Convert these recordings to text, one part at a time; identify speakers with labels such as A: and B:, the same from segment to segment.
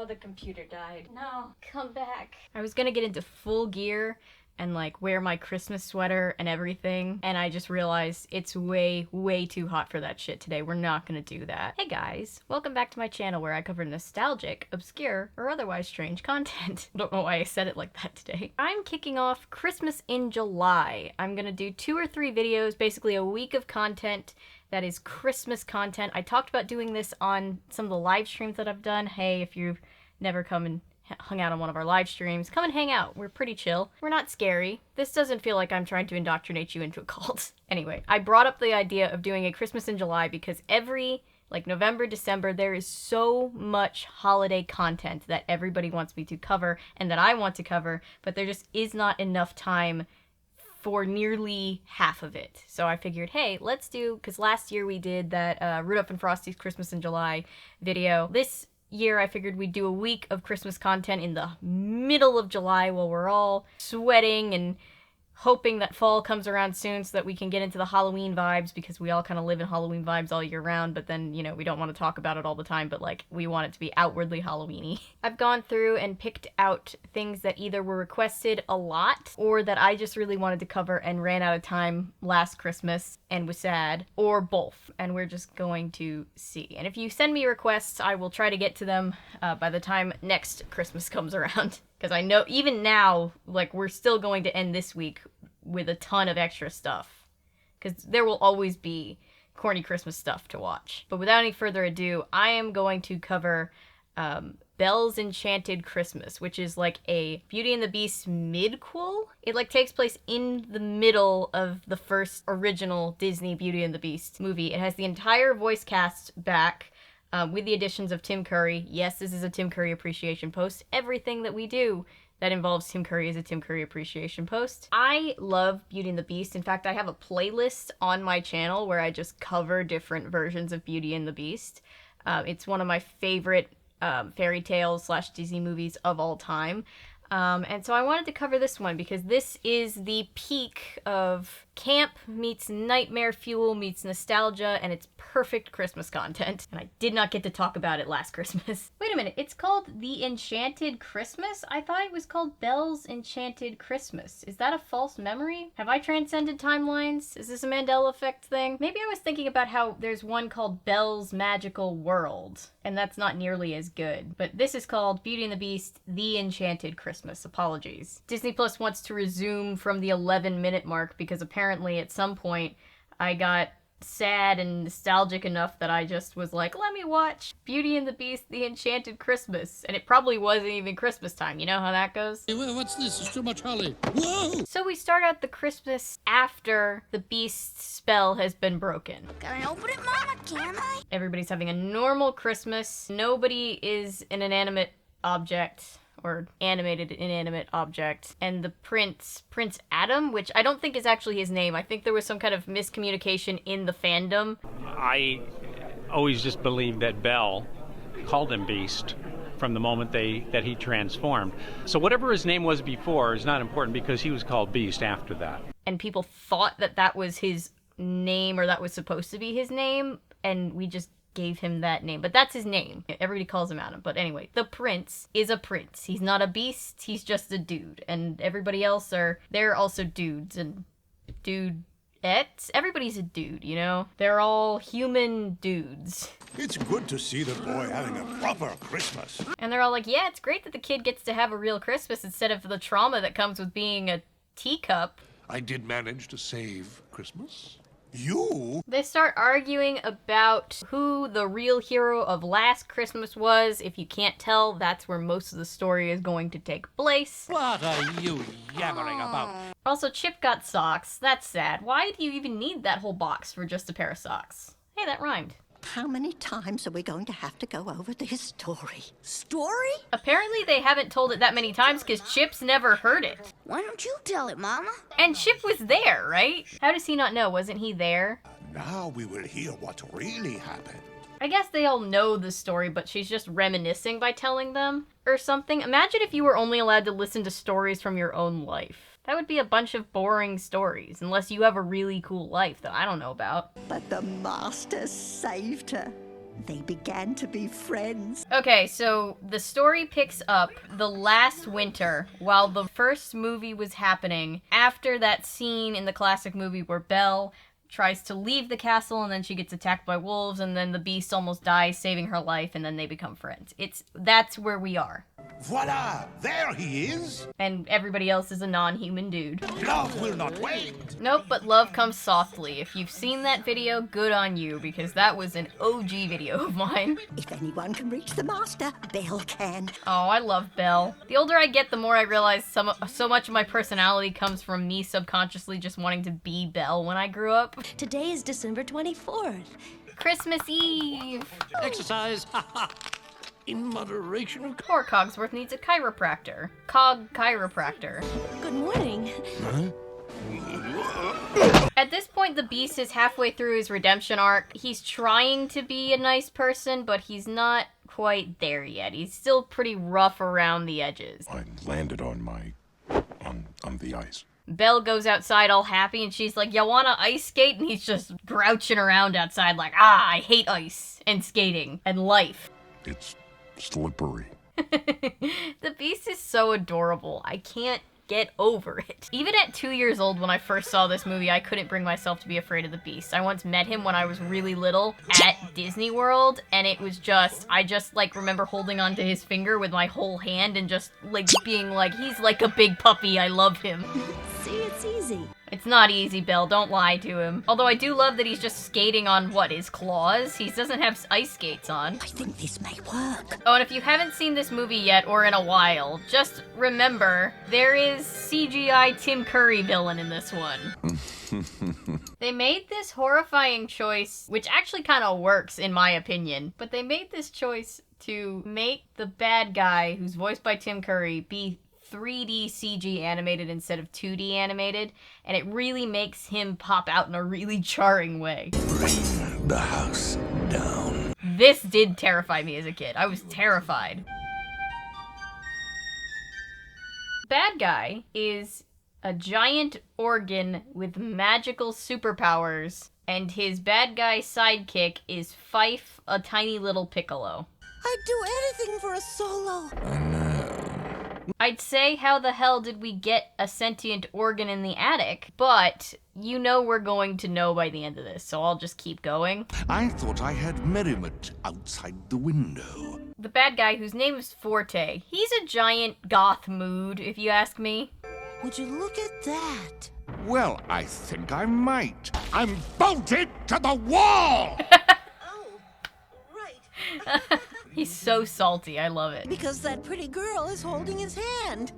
A: Oh, the computer died. No, come back.
B: I was gonna get into full gear and like wear my Christmas sweater and everything, and I just realized it's way too hot for that shit today. We're not gonna do that. Hey guys, welcome back to my channel where I cover nostalgic, obscure, or otherwise strange content. I don't know why I said it like that today. I'm kicking off Christmas in July. I'm gonna do 2 or 3 videos, basically a week of content that is Christmas content. I talked about doing this on some of the live streams that I've done. Hey, if you've never come and hung out on one of our live streams, come and hang out. We're pretty chill. We're not scary. This doesn't feel like I'm trying to indoctrinate you into a cult. Anyway, I brought up the idea of doing a Christmas in July because every, like November, December, there is so much holiday content that everybody wants me to cover and that I want to cover, but there just is not enough time for nearly half of it. So I figured, hey, let's do, because last year we did that Rudolph and Frosty's Christmas in July video. This year I figured we'd do a week of Christmas content in the middle of July while we're all sweating and hoping that fall comes around soon so that we can get into the Halloween vibes, because we all kind of live in Halloween vibes all year round, but then, you know, we don't want to talk about it all the time, but like, we want it to be outwardly Halloween-y. I've gone through and picked out things that either were requested a lot, or that I just really wanted to cover and ran out of time last Christmas and was sad, or both, and we're just going to see. And if you send me requests, I will try to get to them by the time next Christmas comes around. Because I know, even now, like, we're still going to end this week with a ton of extra stuff. Because there will always be corny Christmas stuff to watch. But without any further ado, I am going to cover Belle's Enchanted Christmas, which is like a Beauty and the Beast midquel. It like takes place in the middle of the first original Disney Beauty and the Beast movie. It has the entire voice cast back. With the additions of Tim Curry. Yes, this is a Tim Curry appreciation post. Everything that we do that involves Tim Curry is a Tim Curry appreciation post. I love Beauty and the Beast. In fact, I have a playlist on my channel where I just cover different versions of Beauty and the Beast. It's one of my favorite fairy tales / Disney movies of all time. And so I wanted to cover this one because this is the peak of camp meets nightmare fuel meets nostalgia, and it's perfect Christmas content. And I did not get to talk about it last Christmas. Wait a minute, it's called The Enchanted Christmas? I thought it was called Belle's Enchanted Christmas. Is that a false memory? Have I transcended timelines? Is this a Mandela effect thing? Maybe I was thinking about how there's one called Belle's Magical World, and that's not nearly as good. But this is called Beauty and the Beast, The Enchanted Christmas. Apologies. Disney Plus wants to resume from the 11-minute mark because apparently at some point I got sad and nostalgic enough that I just was like, let me watch Beauty and the Beast, The Enchanted Christmas. And it probably wasn't even Christmas time. You know how that goes?
C: Hey, what's this? It's too much holly. Whoa!
B: So we start out the Christmas after the Beast's spell has been broken.
D: Can I open it, Mama? Can I?
B: Everybody's having a normal Christmas. Nobody is an inanimate object. Or animated inanimate object. And the Prince Adam, which I don't think is actually his name. I think there was some kind of miscommunication in the fandom.
E: I always just believed that Belle called him Beast from the moment that he transformed. So whatever his name was before is not important because he was called Beast after that.
B: And people thought that that was his name, or that was supposed to be his name, and we just gave him that name, but that's his name. Everybody calls him Adam. But anyway, the prince is a prince. He's not a beast, he's just a dude. And everybody else they're also dudes and dudettes. Everybody's a dude, you know? They're all human dudes.
F: It's good to see the boy having a proper Christmas.
B: And they're all like, yeah, it's great that the kid gets to have a real Christmas instead of the trauma that comes with being a teacup.
F: I did manage to save Christmas. You?
B: They start arguing about who the real hero of last Christmas was. If you can't tell, that's where most of the story is going to take place.
C: What are you yammering about?
B: Also, Chip got socks. That's sad. Why do you even need that whole box for just a pair of socks? Hey, that rhymed.
G: How many times are we going to have to go over this story?
D: Story?
B: Apparently they haven't told it that many times because Chip's never heard it.
D: Why don't you tell it, Mama?
B: And Chip was there, right? How does he not know? Wasn't he there?
F: Now we will hear what really happened.
B: I guess they all know the story, but she's just reminiscing by telling them or something. Imagine if you were only allowed to listen to stories from your own life. That would be a bunch of boring stories, unless you have a really cool life that I don't know about.
G: But the master saved her. they began to be friends.
B: Okay, so the story picks up the last winter while the first movie was happening, after that scene in the classic movie where Belle tries to leave the castle and then she gets attacked by wolves and then the beast almost dies, saving her life, and then they become friends. That's where we are.
F: Voila! There he is!
B: And everybody else is a non-human dude.
F: Love will not wait!
B: Nope, but love comes softly. If you've seen that video, good on you, because that was an OG video of mine.
G: If anyone can reach the master, Belle can.
B: Oh, I love Belle. The older I get, the more I realize so much of my personality comes from me subconsciously just wanting to be Belle when I grew up.
H: Today is December 24th.
B: Christmas Eve!
C: Exercise.
F: In moderation, of
B: Poor Cogsworth needs a chiropractor. Chiropractor.
H: Good morning.
B: At this point, the Beast is halfway through his redemption arc. He's trying to be a nice person, but he's not quite there yet. He's still pretty rough around the edges.
F: I landed on the ice.
B: Belle goes outside all happy and she's like, "Ya wanna ice skate?" And he's just grouching around outside like, I hate ice and skating and life.
F: It's slippery.
B: The Beast is so adorable. I can't get over it. Even at 2 years old when I first saw this movie, I couldn't bring myself to be afraid of the Beast. I once met him when I was really little at Disney World, and it was just, I just like remember holding onto his finger with my whole hand and just like being like, he's like a big puppy, I love him.
H: See, it's easy.
B: It's not easy, Belle, don't lie to him. Although I do love that he's just skating on, what, his claws? He doesn't have ice skates on.
G: I think this may work.
B: Oh, and if you haven't seen this movie yet, or in a while, just remember, there is CGI Tim Curry villain in this one. They made this horrifying choice, which actually kind of works in my opinion, but they made this choice to make the bad guy, who's voiced by Tim Curry, be 3D CG animated instead of 2D animated, and it really makes him pop out in a really jarring way.
F: Bring the house down.
B: This did terrify me as a kid. I was terrified. Bad guy is a giant organ with magical superpowers, and his bad guy sidekick is Fife, a tiny little piccolo.
D: I'd do anything for a solo.
B: I'd say how the hell did we get a sentient organ in the attic, but you know we're going to know by the end of this, so I'll just keep going.
F: I thought I had merriment outside the window.
B: The bad guy, whose name is Forte, he's a giant goth mood, if you ask me.
D: Would you look at that?
F: Well, I think I might. I'm bolted to the wall!
D: Oh, right.
B: He's so salty, I love it.
D: Because that pretty girl is holding his hand.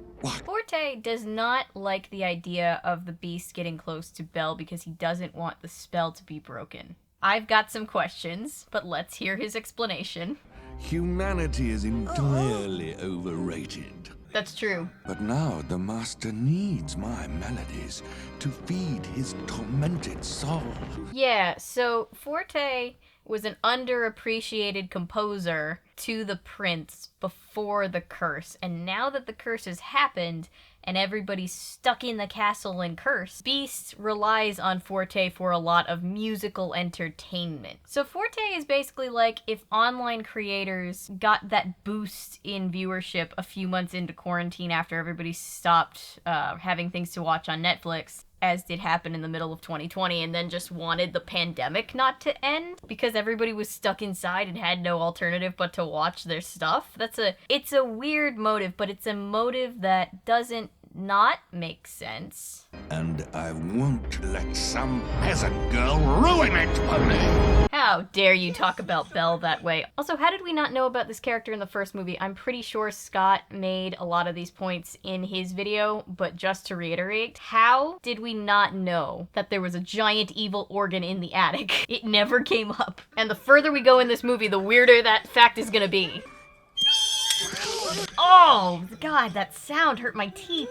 B: Forte does not like the idea of the Beast getting close to Belle because he doesn't want the spell to be broken. I've got some questions, but let's hear his explanation.
I: Humanity is entirely overrated.
B: That's true.
I: But now the master needs my melodies to feed his tormented soul.
B: Yeah, so Forte was an underappreciated composer to the prince before the curse, and now that the curse has happened and everybody's stuck in the castle and cursed, Beast relies on Forte for a lot of musical entertainment. So Forte is basically like if online creators got that boost in viewership a few months into quarantine after everybody stopped having things to watch on Netflix, as did happen in the middle of 2020, and then just wanted the pandemic not to end because everybody was stuck inside and had no alternative but to watch their stuff. It's a weird motive, but it's a motive that doesn't not make sense.
I: And I won't let some peasant girl ruin it for me.
B: How dare you talk about Belle that way? Also, how did we not know about this character in the first movie? I'm pretty sure Scott made a lot of these points in his video, but just to reiterate, how did we not know that there was a giant evil organ in the attic? It never came up. And the further we go in this movie, the weirder that fact is gonna be. Oh, God, that sound hurt my teeth.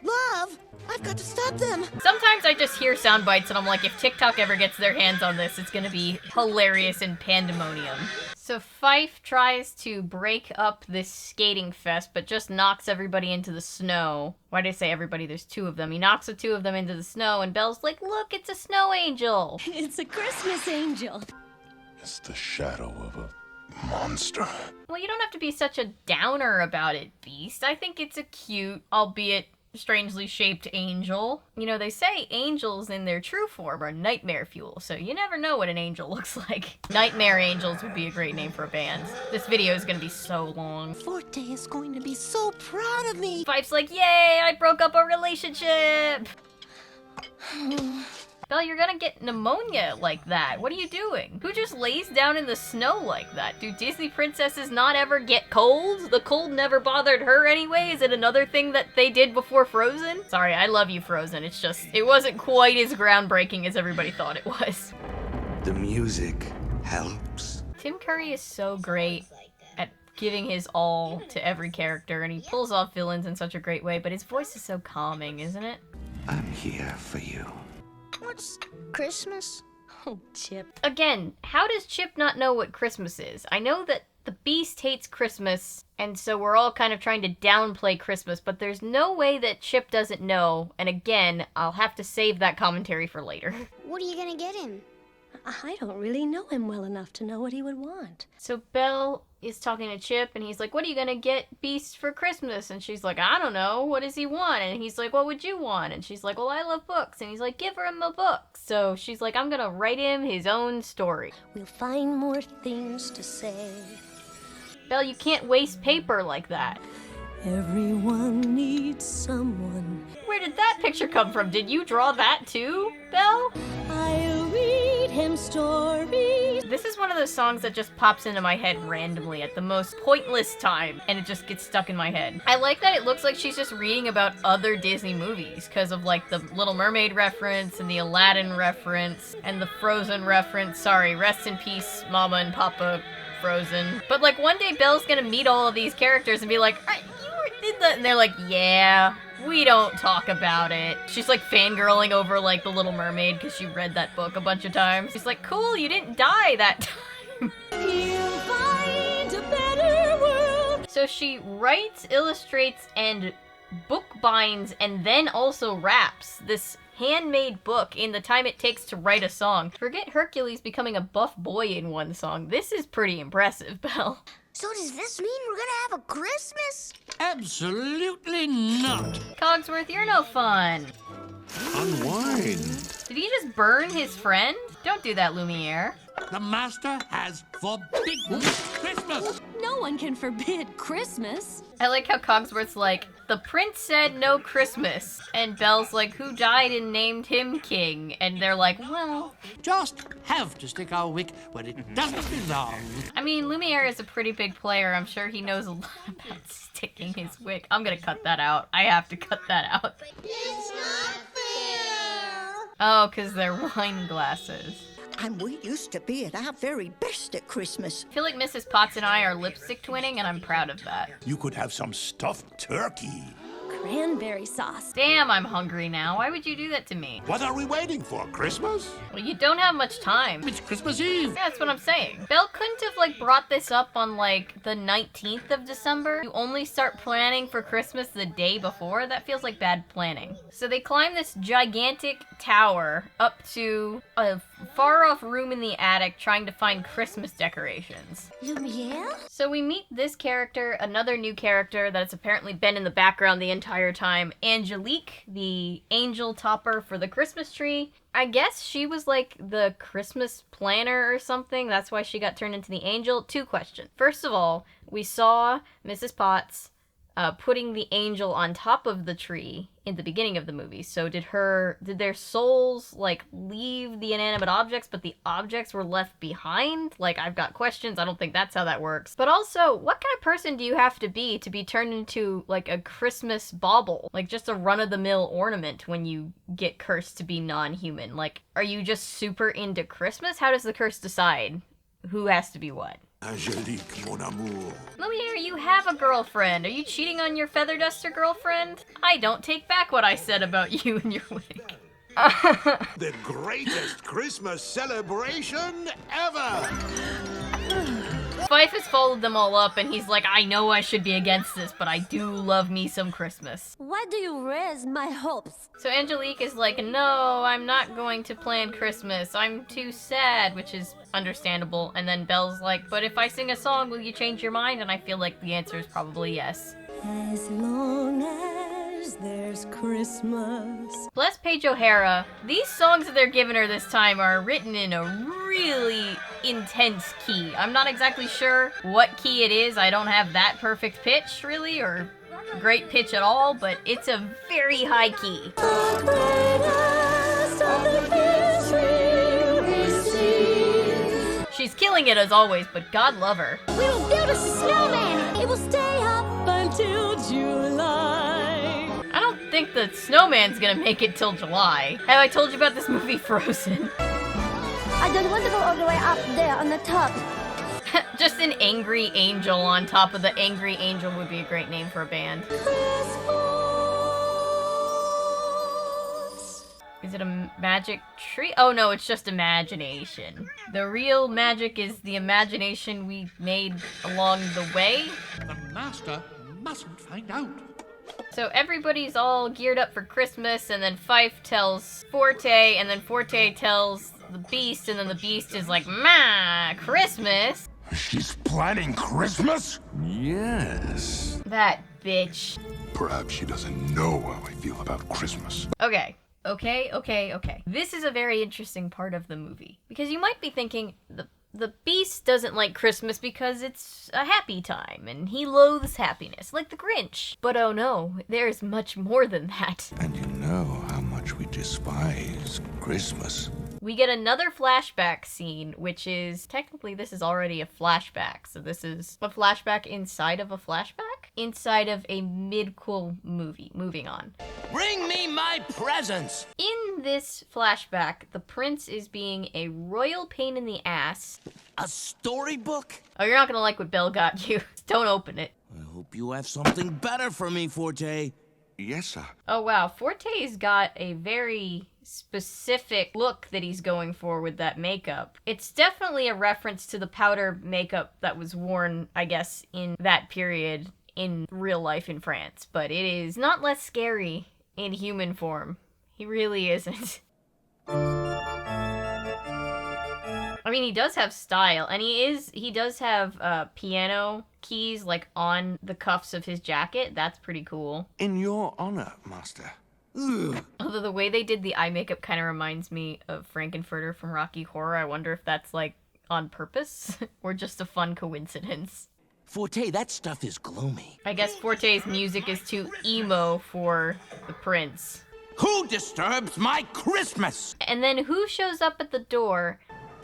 D: Love, I've got to stop them.
B: Sometimes I just hear sound bites and I'm like, if TikTok ever gets their hands on this, it's gonna be hilarious and pandemonium. So Fife tries to break up this skating fest, but just knocks everybody into the snow. Why did I say everybody? There's two of them. He knocks the two of them into the snow, and Belle's like, look, it's a snow angel.
H: It's a Christmas angel.
F: It's the shadow of a monster.
B: Well, you don't have to be such a downer about it, Beast. I think it's a cute, albeit strangely shaped angel. You know, they say angels in their true form are nightmare fuel, so you never know what an angel looks like. Nightmare Angels would be a great name for a band. This video is gonna be so long.
D: Forte is going to be so proud of me.
B: Fife's like, yay, I broke up a relationship! Belle, you're gonna get pneumonia like that. What are you doing? Who just lays down in the snow like that? Do Disney princesses not ever get colds? The cold never bothered her anyway? Is it another thing that they did before Frozen? Sorry, I love you, Frozen. It's just, it wasn't quite as groundbreaking as everybody thought it was.
I: The music helps.
B: Tim Curry is so great at giving his all to every character, and he pulls off villains in such a great way, but his voice is so calming, isn't it?
I: I'm here for you.
H: What's Christmas? Oh, Chip.
B: Again, how does Chip not know what Christmas is? I know that the Beast hates Christmas, and so we're all kind of trying to downplay Christmas, but there's no way that Chip doesn't know, and again, I'll have to save that commentary for later.
H: What are you gonna get him?
A: I don't really know him well enough to know what he would want.
B: So Belle is talking to Chip, and he's like, what are you gonna get Beast for Christmas? And she's like, I don't know, what does he want? And he's like, what would you want? And she's like, well, I love books. And he's like, give him a book. So she's like, I'm gonna write him his own story.
A: We'll find more things to say.
B: Belle, you can't waste paper like that.
A: Everyone needs someone.
B: Where did that picture come from? Did you draw that too, Belle?
A: I'll read him stories.
B: This is one of those songs that just pops into my head randomly at the most pointless time, and it just gets stuck in my head. I like that it looks like she's just reading about other Disney movies, because of like the Little Mermaid reference, and the Aladdin reference, and the Frozen reference. Sorry, rest in peace, Mama and Papa Frozen. But like one day Belle's gonna meet all of these characters and be like, you did that, and they're like, yeah, we don't talk about it. She's like fangirling over like the Little Mermaid because she read that book a bunch of times. She's like, cool, you didn't die that time.
A: You'll find a better world.
B: So she writes, illustrates, and bookbinds, and then also raps this handmade book in the time it takes to write a song. Forget Hercules becoming a buff boy in one song. This is pretty impressive, Belle.
H: So does this mean we're gonna have a Christmas?
C: Absolutely not.
B: Cogsworth, you're no fun.
F: Unwind.
B: Did he just burn his friend? Don't do that, Lumiere.
C: The master has forbidden Christmas.
A: No one can forbid Christmas.
B: I like how Cogsworth's like, the prince said no Christmas. And Belle's like, who died and named him king? And they're like, well...
C: Just have to stick our wick where it doesn't belong.
B: I mean, Lumiere is a pretty big player. I'm sure he knows a lot about sticking his wick. I'm gonna cut that out. I have to cut that out.
H: It's not fair.
B: Oh, because they're wine glasses.
G: And we used to be at our very best at Christmas.
B: I feel like Mrs. Potts and I are lipstick twinning, and I'm proud of that.
F: You could have some stuffed turkey.
A: Cranberry sauce.
B: Damn, I'm hungry now. Why would you do that to me?
F: What are we waiting for, Christmas?
B: Well, you don't have much time.
C: It's Christmas Eve.
B: Yeah, that's what I'm saying. Belle couldn't have, like, brought this up on, like, the 19th of December. You only start planning for Christmas the day before? That feels like bad planning. So they climb this gigantic tower up to a far-off room in the attic trying to find Christmas decorations.
H: Lumiere?
B: So we meet this character, another new character that's apparently been in the background the entire time, Angelique, the angel topper for the Christmas tree. I guess she was like the Christmas planner or something. That's why she got turned into the angel. Two questions. First of all, we saw Mrs. Potts putting the angel on top of the tree in the beginning of the movie. So did their souls like leave the inanimate objects, but the objects were left behind? Like, I've got questions. I don't think that's how that works. But also, what kind of person do you have to be turned into like a Christmas bauble? Like just a run-of-the-mill ornament when you get cursed to be non-human? Like, are you just super into Christmas? How does the curse decide who has to be what?
F: Angelique, mon amour.
B: Lumiere, you have a girlfriend. Are you cheating on your feather duster girlfriend? I don't take back what I said about you and your wig.
F: The greatest Christmas celebration ever!
B: Fife has followed them all up, and he's like, I know I should be against this, but I do love me some Christmas.
A: Why do you raise my hopes?
B: So Angelique is like, no, I'm not going to plan Christmas. I'm too sad, which is understandable. And then Belle's like, but if I sing a song, will you change your mind? And I feel like the answer is probably yes.
A: As long as there's Christmas.
B: Bless Paige O'Hara. These songs that they're giving her this time are written in a really intense key. I'm not exactly sure what key it is. I don't have that perfect pitch, really, or great pitch at all, but it's a very high key. She's killing it as always, but God love her.
H: We will build a snowman. It will stay up
A: Until July.
B: I don't think the snowman's gonna make it till July. Have I told you about this movie Frozen?
H: I don't want to go all the way up there on the top.
B: Just an angry angel on top of the angry angel would be a great name for a band. Is it a magic tree? Oh no, it's just imagination. The real magic is the imagination we made along the way.
C: The master mustn't find out.
B: So everybody's all geared up for Christmas, and then Fife tells Forte, and then Forte tells the Beast, and then the Beast is like, "Ma, Christmas?"
F: She's planning Christmas?
I: Yes.
B: That bitch.
F: Perhaps she doesn't know how I feel about Christmas.
B: Okay. This is a very interesting part of the movie. Because you might be thinking, the Beast doesn't like Christmas because it's a happy time, and he loathes happiness, like the Grinch. But oh no, there's much more than that.
I: And you know how much we despise Christmas.
B: We get another flashback scene, which is, technically this is already a flashback, so this is a flashback inside of a flashback? Inside of a mid-cool movie. Moving on.
C: Bring me my presents!
B: In this flashback, the prince is being a royal pain in the ass.
C: A storybook?
B: Oh, you're not gonna like what Belle got you. Don't open it.
C: I hope you have something better for me, Forte.
F: Yes, sir.
B: Oh wow, Forte's got a very specific look that he's going for with that makeup. It's definitely a reference to the powder makeup that was worn, I guess, in that period in real life in France, but it is not less scary in human form. He really isn't. I mean, he does have style, and he does have piano keys, like, on the cuffs of his jacket. That's pretty cool.
I: In your honor, master.
C: Ugh.
B: Although the way they did the eye makeup kind of reminds me of Frankenfurter from Rocky Horror. I wonder if that's, like, on purpose or just a fun coincidence.
C: Forte, that stuff is gloomy.
B: I guess Forte's music is too emo for the prince.
C: Who disturbs my Christmas?
B: And then who shows up at the door?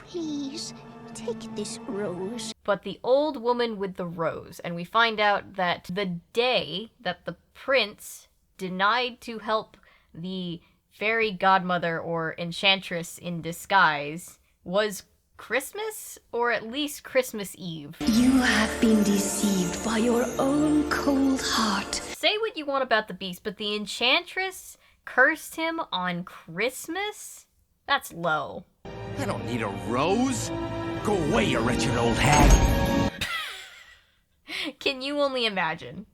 H: Please, take this rose.
B: But the old woman with the rose. And we find out that the day that the prince denied to help the fairy godmother or enchantress in disguise was Christmas, or at least Christmas Eve.
A: You have been deceived by your own cold heart.
B: Say what you want about the Beast, but the enchantress cursed him on Christmas? That's low.
C: I don't need a rose. Go away, you wretched old hag.
B: Can you only imagine?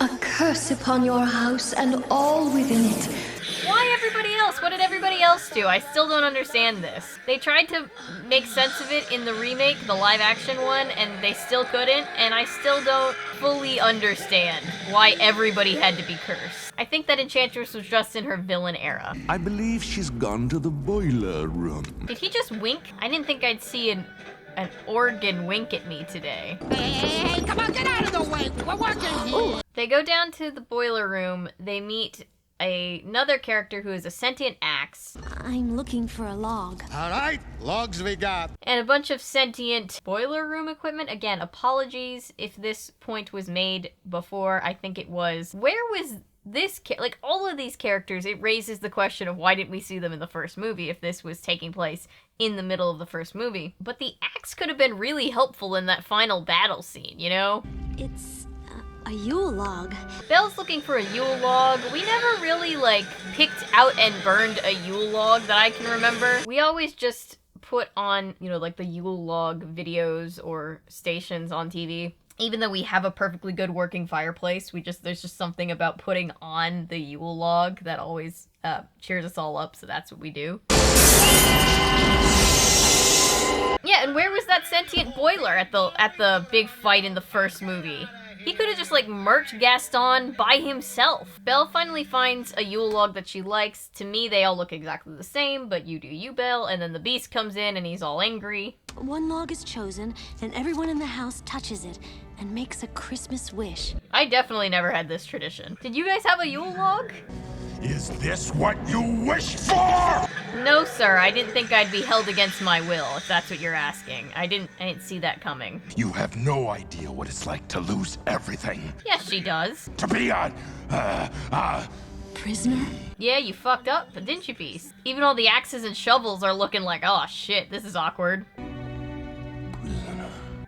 A: A curse upon your house and all within it.
B: Why everybody else? What did everybody else do? I still don't understand this. They tried to make sense of it in the remake, the live action one, and they still couldn't, and I still don't fully understand why everybody had to be cursed. I think that Enchantress was just in her villain era.
I: I believe she's gone to the boiler room.
B: Did he just wink? I didn't think I'd see an organ wink at me today.
D: Hey, come on, get out of the way. We're working here.
B: They go down to the boiler room. They meet another character who is a sentient axe.
A: I'm looking for a log.
F: All right, logs we got.
B: And a bunch of sentient boiler room equipment. Again, apologies if this point was made before. I think it was. Where was this, like, all of these characters, it raises the question of why didn't we see them in the first movie if this was taking place in the middle of the first movie. But the axe could have been really helpful in that final battle scene, you know?
A: It's a Yule log.
B: Belle's looking for a Yule log. We never really, like, picked out and burned a Yule log that I can remember. We always just put on, you know, like the Yule log videos or stations on TV, even though we have a perfectly good working fireplace, there's just something about putting on the Yule log that always cheers us all up, so that's what we do. Yeah, and where was that sentient boiler at the big fight in the first movie? He could have just, like, murked Gaston by himself. Belle finally finds a Yule log that she likes. To me, they all look exactly the same, but you do you, Belle. And then the Beast comes in and he's all angry.
A: One log is chosen, and everyone in the house touches it and makes a Christmas wish.
B: I definitely never had this tradition. Did you guys have a Yule log?
F: Is this what you wished for?
B: No, sir. I didn't think I'd be held against my will, if that's what you're asking. I didn't see that coming.
F: You have no idea what it's like to lose everything.
B: Yes, she does.
F: To be
A: Prisoner?
B: Yeah, you fucked up, didn't you, Beast? Even all the axes and shovels are looking like, oh shit, this is awkward.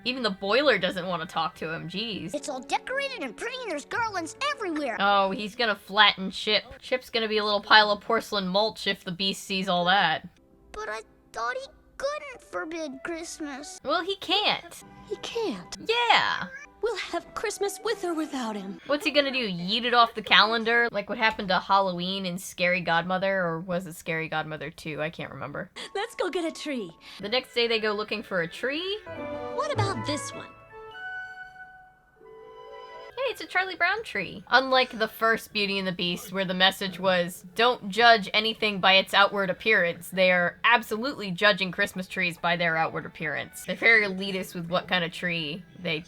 B: Even the boiler doesn't want to talk to him, jeez.
H: It's all decorated and pretty and there's garlands everywhere.
B: Oh, he's gonna flatten Chip. Chip's gonna be a little pile of porcelain mulch if the Beast sees all that.
H: But I thought he couldn't forbid Christmas.
B: Well, he can't.
A: He can't.
B: Yeah.
A: We'll have Christmas with or without him.
B: What's he gonna do, yeet it off the calendar? Like what happened to Halloween in Scary Godmother? Or was it Scary Godmother 2? I can't remember.
A: Let's go get a tree.
B: The next day they go looking for a tree.
A: What about this one?
B: Hey, it's a Charlie Brown tree. Unlike the first Beauty and the Beast, where the message was, don't judge anything by its outward appearance, they are absolutely judging Christmas trees by their outward appearance. They're very elitist with what kind of tree they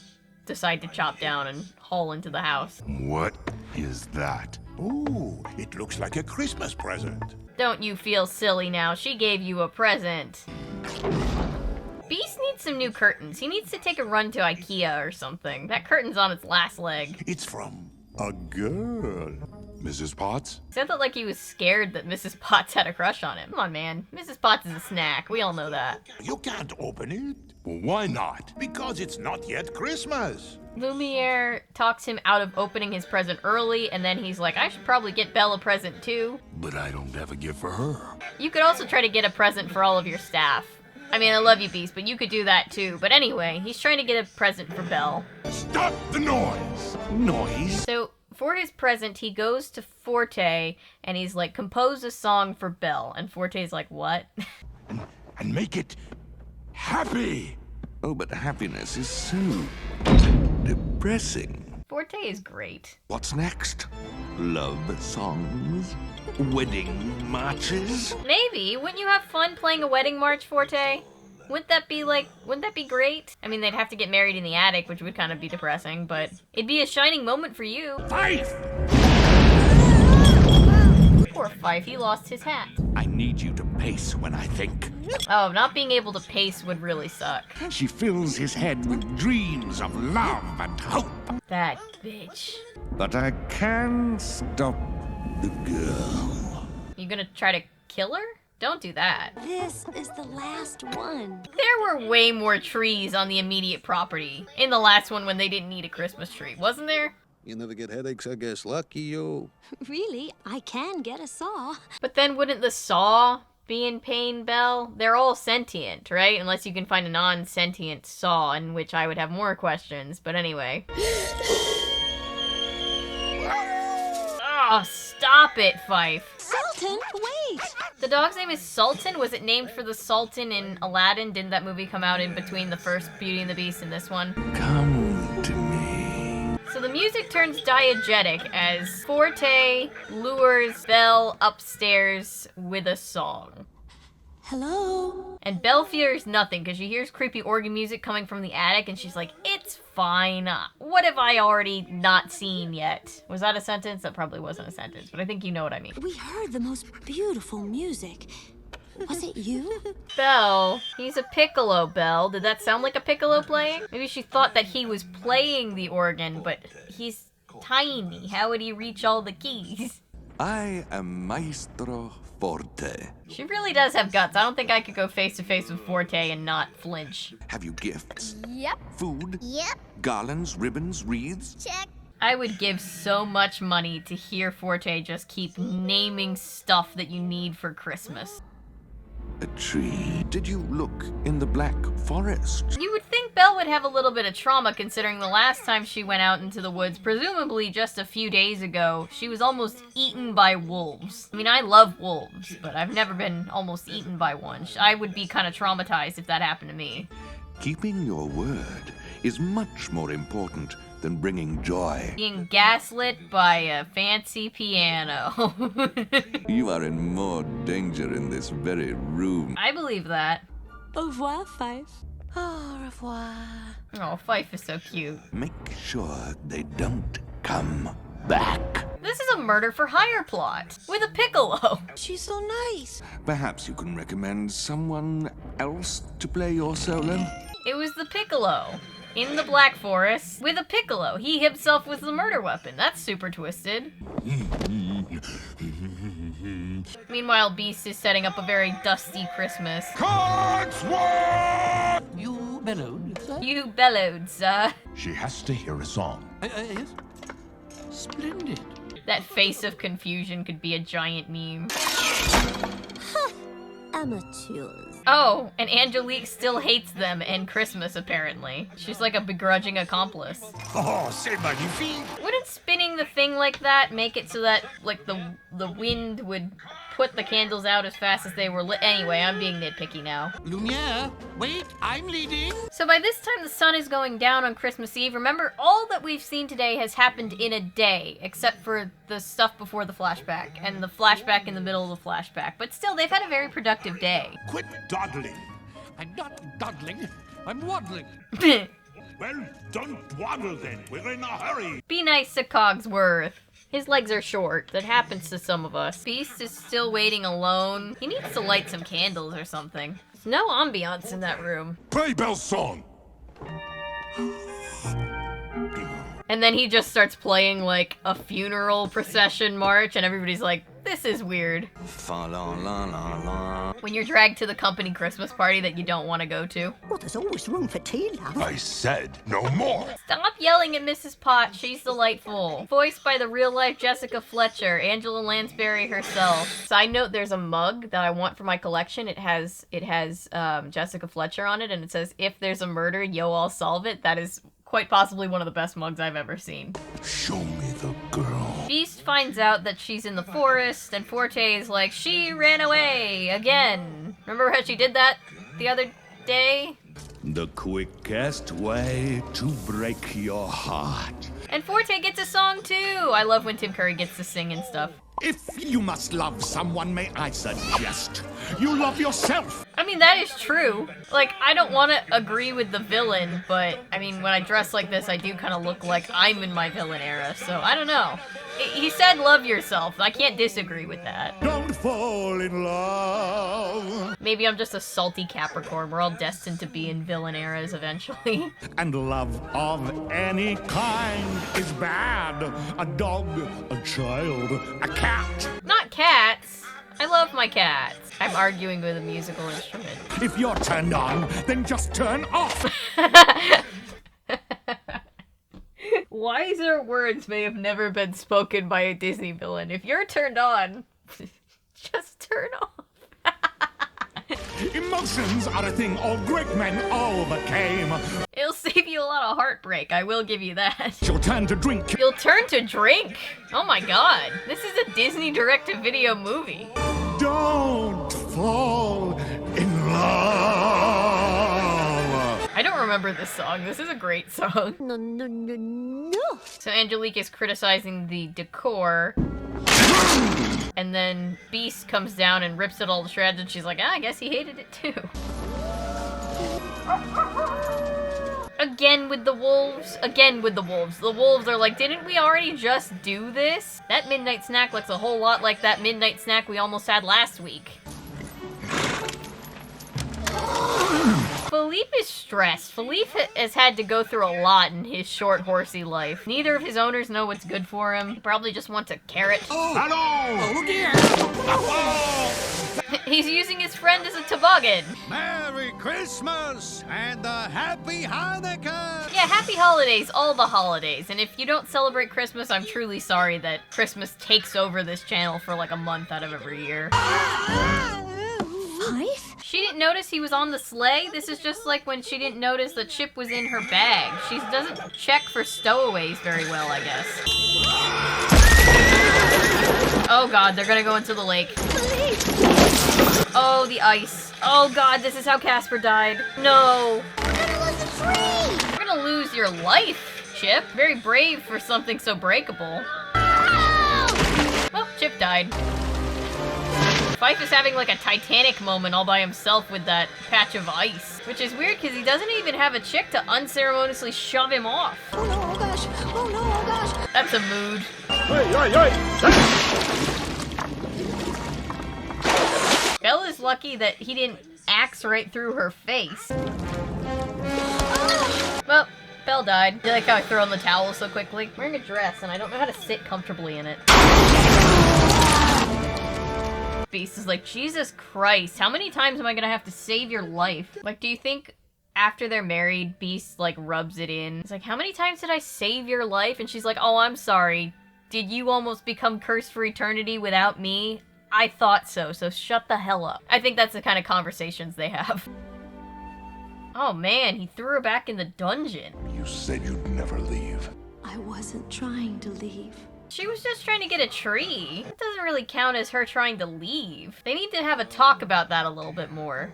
B: decide to chop down and haul into the house.
F: What is that?
I: Ooh, it looks like a Christmas present.
B: Don't you feel silly now, she gave you a present. Beast needs some new curtains. He needs to take a run to IKEA or something. That curtain's on its last leg.
I: It's from a girl. Mrs. Potts?
B: Sounded like he was scared that Mrs. Potts had a crush on him. Come on, man. Mrs. Potts is a snack. We all know that.
I: You can't open it.
F: Why not?
I: Because it's not yet Christmas.
B: Lumiere talks him out of opening his present early, and then he's like, I should probably get Belle a present too.
I: But I don't have a gift for her.
B: You could also try to get a present for all of your staff. I mean, I love you, Beast, but you could do that too. But anyway, he's trying to get a present for Belle.
F: Stop the noise!
I: Noise?
B: So, for his present, he goes to Forte, and he's like, compose a song for Belle. And Forte's like, what?
I: And make it happy. Oh, but happiness is so depressing.
B: Forte is great.
I: What's next? Love songs? Wedding marches?
B: Maybe. Wouldn't you have fun playing a wedding march, Forte? Wouldn't that be great? I mean, they'd have to get married in the attic, which would kind of be depressing, but it'd be a shining moment for you.
F: Fife!
B: Poor Fife, he lost his hat.
I: I need you to pace when I think.
B: Oh, not being able to pace would really suck.
F: She fills his head with dreams of love and hope.
B: That bitch.
I: But I can stop the girl.
B: You gonna try to kill her? Don't do that.
A: This is the last one.
B: There were way more trees on the immediate property in the last one when they didn't need a Christmas tree, wasn't there?
J: You never get headaches, I guess. Lucky you.
A: Really, I can get a saw.
B: But then wouldn't the saw be in pain, Belle? They're all sentient, right? Unless you can find a non-sentient saw, in which I would have more questions. But anyway. Oh, stop it, Fife.
A: Sultan, wait!
B: The dog's name is Sultan? Was it named for the Sultan in Aladdin? Didn't that movie come out in between the first Beauty and the Beast and this one?
I: Come to me.
B: So the music turns diegetic as Forte lures Belle upstairs with a song.
A: Hello?
B: And Belle fears nothing because she hears creepy organ music coming from the attic and she's like, it's fine. What have I already not seen yet? Was that a sentence? That probably wasn't a sentence, but I think you know what I mean.
A: We heard the most beautiful music. Was it you?
B: Belle, he's a piccolo, Belle. Did that sound like a piccolo playing? Maybe she thought that he was playing the organ, but he's tiny. How would he reach all the keys?
I: I am Maestro Forte.
B: She really does have guts. I don't think I could go face to face with Forte and not flinch.
I: Have you gifts?
H: Yep.
I: Food?
H: Yep.
I: Garlands, ribbons, wreaths?
H: Check.
B: I would give so much money to hear Forte just keep naming stuff that you need for Christmas.
I: a tree. Did you look in the Black Forest?
B: You would think Belle would have a little bit of trauma considering the last time she went out into the woods, presumably just a few days ago, she was almost eaten by wolves. I mean, I love wolves, but I've never been almost eaten by one. I would be kind of traumatized if that happened to me.
I: Keeping your word is much more important than bringing joy.
B: Being gaslit by a fancy piano.
I: You are in more danger in this very room.
B: I believe that.
A: Au revoir, Fife. Au revoir.
B: Oh, Fife is so cute.
I: Make sure they don't come back.
B: This is a murder for hire plot with a piccolo.
D: She's so nice.
I: Perhaps you can recommend someone else to play your solo?
B: It was the piccolo in the Black Forest with a piccolo. He himself was the murder weapon. That's super twisted. Meanwhile, Beast is setting up a very dusty Christmas.
F: Codsworth!
C: You bellowed, sir?
B: You bellowed, sir.
F: She has to hear a song.
C: Yes. Splendid.
B: That face of confusion could be a giant meme.
H: Amateurs.
B: Oh, and Angelique still hates them and Christmas, apparently. She's like a begrudging accomplice.
F: Oh, c'est magnifique!
B: Wouldn't spinning the thing like that make it so that, like, the wind would put the candles out as fast as they were lit? Anyway, I'm being nitpicky now.
C: Lumiere, wait, I'm leading.
B: So by this time the sun is going down on Christmas Eve. Remember, all that we've seen today has happened in a day, except for the stuff before the flashback, and the flashback in the middle of the flashback. But still, they've had a very productive day.
F: Quit dawdling.
C: I'm not dawdling, I'm waddling.
F: Well, don't dawdle then. We're in a hurry.
B: Be nice to Cogsworth. His legs are short. That happens to some of us. Beast is still waiting alone. He needs to light some candles or something. There's no ambiance in that room.
F: Play Belle's song.
B: And then he just starts playing like a funeral procession march and everybody's like, this is weird.
I: Fa la la la la.
B: When you're dragged to the company Christmas party that you don't want to go to.
G: Well, there's always room for tea, love.
F: I said no more.
B: Stop yelling at Mrs. Potts, she's delightful. Voiced by the real-life Jessica Fletcher, Angela Lansbury herself. Side note, there's a mug that I want for my collection. It has Jessica Fletcher on it, and it says, if there's a murder, yo, I'll solve it. That is quite possibly one of the best mugs I've ever seen.
F: Show me the girl.
B: Beast finds out that she's in the forest, and Forte is like, she ran away again. Remember how she did that the other day?
I: The quickest way to break your heart.
B: And Forte gets a song too. I love when Tim Curry gets to sing and stuff.
F: If you must love someone, may I suggest you love yourself.
B: I mean, that is true. Like, I don't want to agree with the villain, but, I mean, when I dress like this, I do kind of look like I'm in my villain era, so I don't know. He said love yourself. I can't disagree with that.
F: Don't fall in love.
B: Maybe I'm just a salty Capricorn. We're all destined to be in villain eras eventually.
F: And love of any kind is bad. A dog, a child, a cat.
B: Not cats. I love my cats. I'm arguing with a musical instrument.
F: If you're turned on, then just turn off.
B: Wiser words may have never been spoken by a Disney villain. If you're turned on, just turn off.
F: Emotions are a thing all great men overcame.
B: It'll save you a lot of heartbreak, I will give you that.
F: You'll turn to drink.
B: You'll turn to drink? Oh my god. This is a Disney direct-to-video movie.
F: Don't fall in love.
B: I don't remember this song. This is a great song.
H: No, no, no, no.
B: So Angelique is criticizing the decor. And then Beast comes down and rips it all to shreds, and she's like, I guess he hated it too. Again with the wolves. Again with the wolves. The wolves are like, didn't we already just do this? That midnight snack looks a whole lot like that midnight snack we almost had last week. Philippe is stressed. Philippe has had to go through a lot in his short, horsey life. Neither of his owners know what's good for him. He probably just wants a carrot.
C: Oh,
F: Hello!
C: oh dear.
B: He's using his friend as a toboggan.
J: Merry Christmas and a happy Hanukkah!
B: Yeah, happy holidays, all the holidays. And if you don't celebrate Christmas, I'm truly sorry that Christmas takes over this channel for like a month out of every year.
H: Fife?
B: She didn't notice he was on the sleigh? This is just like when she didn't notice the chip was in her bag. She doesn't check for stowaways very well, I guess. Oh god, they're gonna go into the lake. Oh, the ice. Oh god, this is how Casper died. No.
H: We're gonna lose the tree!
B: You're gonna lose your life, Chip. Very brave for something so breakable. Well, Chip died. Fife is having like a Titanic moment all by himself with that patch of ice. Which is weird because he doesn't even have a chick to unceremoniously shove him off.
H: Oh no, oh gosh. Oh no, oh gosh.
B: That's a mood. Belle is lucky that he didn't axe right through her face. Well, Belle died. I like how I throw in the towel so quickly. I'm wearing a dress and I don't know how to sit comfortably in it. Beast is like, Jesus Christ, how many times am I gonna have to save your life? Like, do you think after they're married, Beast, like, rubs it in? It's like, how many times did I save your life? And she's like, oh, I'm sorry. Did you almost become cursed for eternity without me? I thought so, so shut the hell up. I think that's the kind of conversations they have. Oh man, he threw her back in the dungeon.
I: You said you'd never leave.
A: I wasn't trying to leave.
B: She was just trying to get a tree. It doesn't really count as her trying to leave. They need to have a talk about that a little bit more.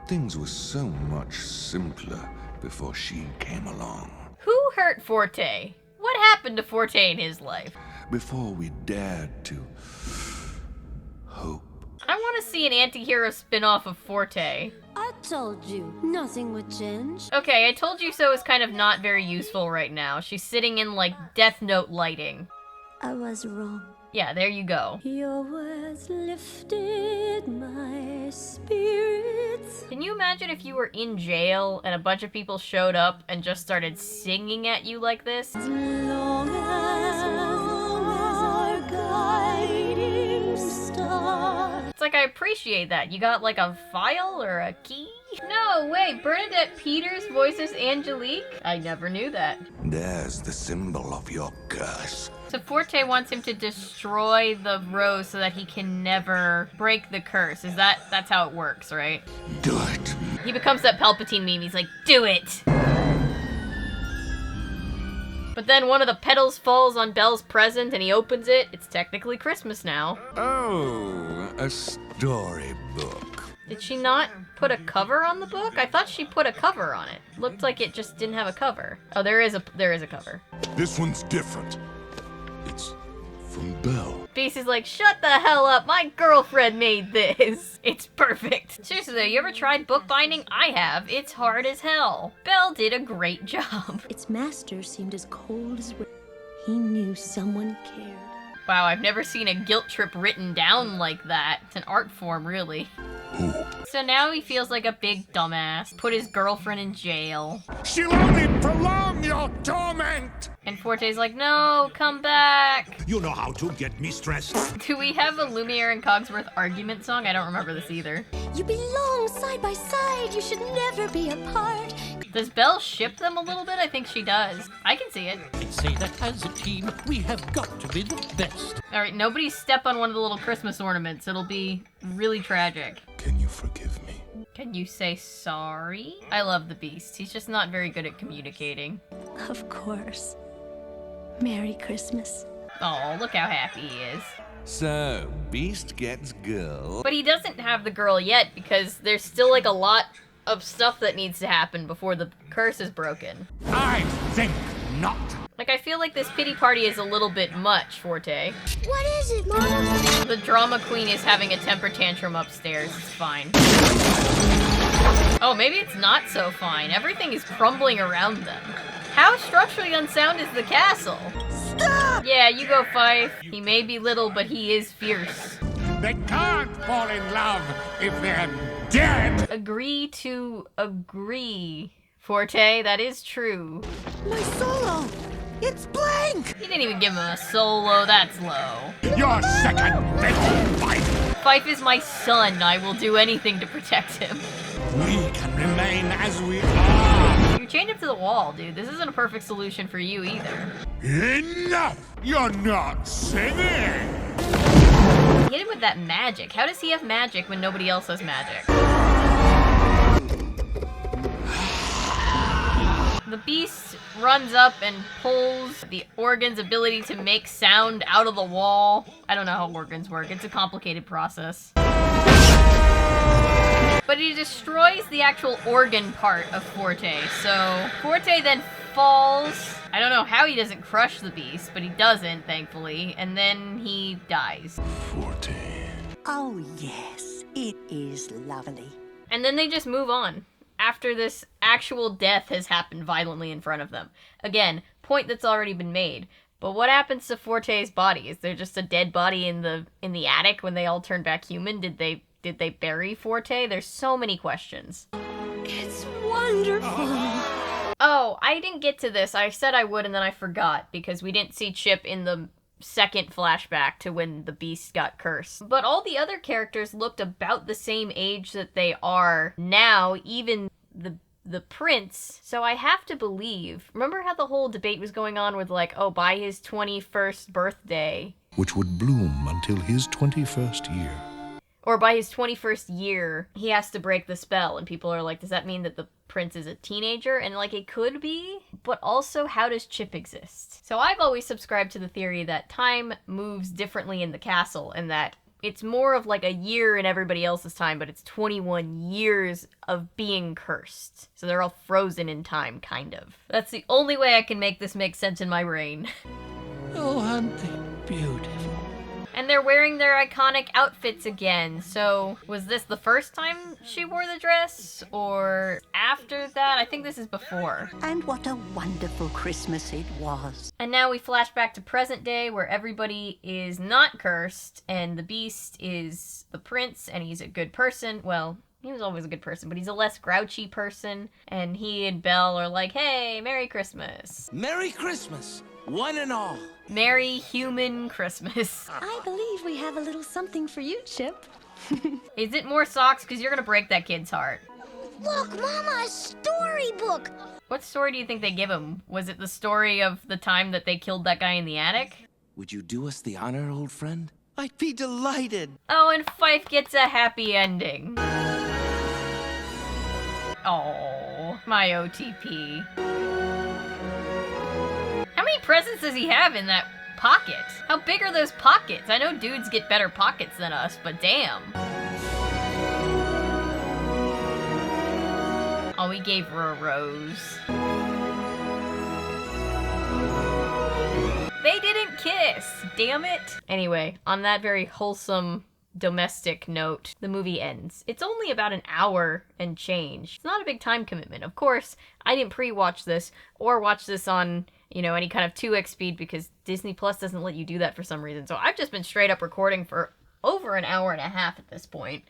I: Things were so much simpler before she came along.
B: Who hurt Forte? What happened to Forte in his life?
I: Before we dared to hope.
B: I want to see an anti-hero spin-off of Forte.
A: I told you, nothing would change.
B: Okay, I told you so is kind of not very useful right now. She's sitting in, like, Death Note lighting.
A: I was wrong.
B: Yeah, there you go.
A: Your words lifted my spirits.
B: Can you imagine if you were in jail and a bunch of people showed up and just started singing at you like this?
A: As long as our guiding star.
B: It's like, I appreciate that. You got like a file or a key? No, wait, Bernadette Peters voices Angelique? I never knew that.
I: There's the symbol of your curse.
B: So Forte wants him to destroy the rose so that he can never break the curse. That's how it works, right?
I: Do it.
B: He becomes that Palpatine meme. He's like, do it! But then one of the petals falls on Belle's present and he opens it. It's technically Christmas now.
I: Oh, a storybook.
B: Did she not put a cover on the book? I thought she put a cover on it. Looked like it just didn't have a cover. Oh, there is a cover.
F: This one's different. It's from Belle.
B: Beast is like, shut the hell up, my girlfriend made this. It's perfect. Seriously though, you ever tried bookbinding? I have. It's hard as hell. Belle did a great job.
A: Its master seemed as cold as he knew someone cared.
B: Wow, I've never seen a guilt trip written down like that. It's an art form, really. So now he feels like a big dumbass. Put his girlfriend in jail.
F: She'll only prolong your torment!
B: And Forte's like, no, come back.
F: You know how to get me stressed.
B: Do we have a Lumiere and Cogsworth argument song? I don't remember this either.
H: You belong side by side. You should never be apart.
B: Does Belle ship them a little bit? I think she does. I can see it.
K: I'd say that as a team, we have got to be the best.
B: Alright, nobody step on one of the little Christmas ornaments. It'll be really tragic.
I: Can you forgive me?
B: Can you say sorry? I love the Beast. He's just not very good at communicating.
A: Of course. Merry Christmas.
B: Oh, look how happy he is.
I: So, Beast gets girl.
B: But he doesn't have the girl yet because there's still like a lot of stuff that needs to happen before the curse is broken.
F: I think not.
B: Like, I feel like this pity party is a little bit much, Forte.
H: What is it, Mom?
B: The drama queen is having a temper tantrum upstairs. It's fine. Oh, maybe it's not so fine. Everything is crumbling around them. How structurally unsound is the castle?
H: Stop!
B: Yeah, you go, Fife. He may be little, but he is fierce.
F: They can't fall in love if they're dead!
B: Agree to agree. Forte, that is true.
G: My solo! It's blank!
B: You didn't even give him a solo, that's low.
F: You're second best, Fife!
B: Fife is my son. I will do anything to protect him.
F: We can remain as we are!
B: You're chained up to the wall, dude. This isn't a perfect solution for you either.
F: Enough! You're not singing!
B: hit him with that magic. How does he have magic when nobody else has magic? The beast runs up and pulls the organ's ability to make sound out of the wall. I don't know how organs work. It's a complicated process. But he destroys the actual organ part of Forte. So Forte then falls. I don't know how he doesn't crush the beast, but he doesn't, thankfully. And then he dies.
I: Forte.
G: Oh, yes. It is lovely.
B: And then they just move on after this actual death has happened violently in front of them. Again, point that's already been made. But what happens to Forte's body? Is there just a dead body in the attic when they all turn back human? Did they bury Forte? There's so many questions.
A: It's wonderful.
B: Oh, I didn't get to this. I said I would and then I forgot because we didn't see Chip in the second flashback to when the beast got cursed. But all the other characters looked about the same age that they are now, even the prince. So I have to believe. Remember how the whole debate was going on with like, oh, by his 21st birthday.
I: Which would bloom until his 21st year.
B: Or by his 21st year, he has to break the spell. And people are like, does that mean that the prince is a teenager? And like, it could be. But also, how does Chip exist? So I've always subscribed to the theory that time moves differently in the castle. And that it's more of like a year in everybody else's time. But it's 21 years of being cursed. So they're all frozen in time, kind of. That's the only way I can make this make sense in my brain.
K: Oh, aren't they beautiful?
B: And they're wearing their iconic outfits again. So was this the first time she wore the dress? Or after that? I think this is before.
G: And what a wonderful Christmas it was.
B: And now we flash back to present day where everybody is not cursed and the beast is the prince and he's a good person. Well, he was always a good person, but he's a less grouchy person. And he and Belle are like, hey, Merry Christmas.
C: Merry Christmas, one and all.
B: Merry human Christmas.
A: I believe we have a little something for you, Chip.
B: Is it more socks? Because you're going to break that kid's heart.
H: Look, Mama, a storybook!
B: What story do you think they give him? Was it the story of the time that they killed that guy in the attic?
C: Would you do us the honor, old friend? I'd be delighted.
B: Oh, and Fife gets a happy ending. Oh, my OTP. How many presents does he have in that pocket? How big are those pockets? I know dudes get better pockets than us, but damn. Oh, he gave her a rose. They didn't kiss, damn it. Anyway, on that very wholesome domestic note, the movie ends. It's only about an hour and change. It's not a big time commitment. Of course, I didn't pre-watch this or watch this on, you know, any kind of 2x speed because Disney Plus doesn't let you do that for some reason. So I've just been straight up recording for over an hour and a half at this point.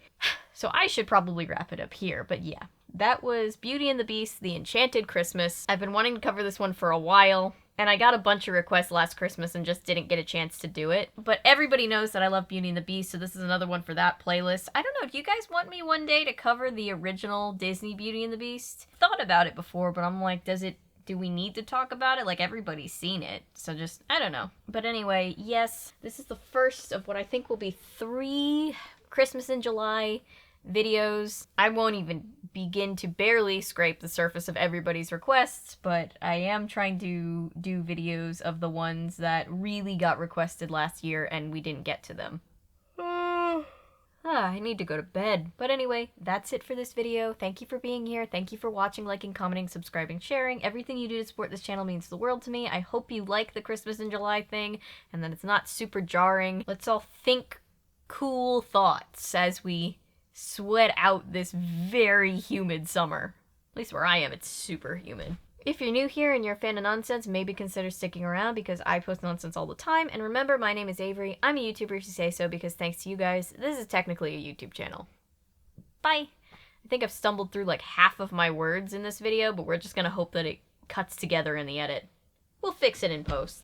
B: So I should probably wrap it up here, but yeah. That was Beauty and the Beast, The Enchanted Christmas. I've been wanting to cover this one for a while, and I got a bunch of requests last Christmas and just didn't get a chance to do it. But everybody knows that I love Beauty and the Beast, so this is another one for that playlist. I don't know, do you guys want me one day to cover the original Disney Beauty and the Beast? Thought about it before, but I'm like, do we need to talk about it? Like, everybody's seen it, so just, I don't know. But anyway, yes, this is the first of what I think will be 3 Christmas in July videos. I won't even begin to barely scrape the surface of everybody's requests, but I am trying to do videos of the ones that really got requested last year and we didn't get to them. I need to go to bed. But anyway, that's it for this video. Thank you for being here. Thank you for watching, liking, commenting, subscribing, sharing. Everything you do to support this channel means the world to me. I hope you like the Christmas in July thing and that it's not super jarring. Let's all think cool thoughts as we sweat out this very humid summer. At least where I am, it's super humid. If you're new here and you're a fan of nonsense, maybe consider sticking around because I post nonsense all the time. And remember, my name is Avery. I'm a YouTuber if you say so because thanks to you guys, this is technically a YouTube channel. Bye! I think I've stumbled through like half of my words in this video, but we're just gonna hope that it cuts together in the edit. We'll fix it in post.